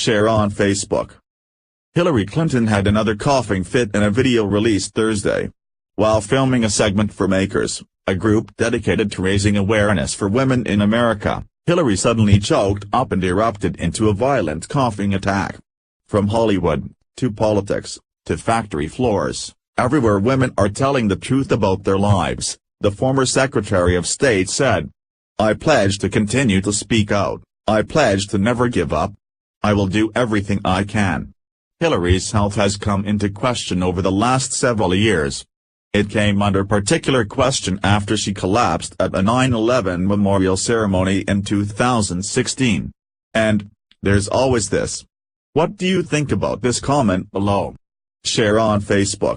Share on Facebook. Hillary Clinton had another coughing fit in a video released Thursday. While filming a segment for Makers, a group dedicated to raising awareness for women in America, Hillary suddenly choked up and erupted into a violent coughing attack. From Hollywood, to politics, to factory floors, everywhere women are telling the truth about their lives, the former Secretary of State said. "I pledge to continue to speak out, I pledge to never give up. I will do everything I can." Hillary's health has come into question over the last several years. It came under particular question after she collapsed at a 9/11 memorial ceremony in 2016. And, there's always this. What do you think about this? Comment below. Share on Facebook.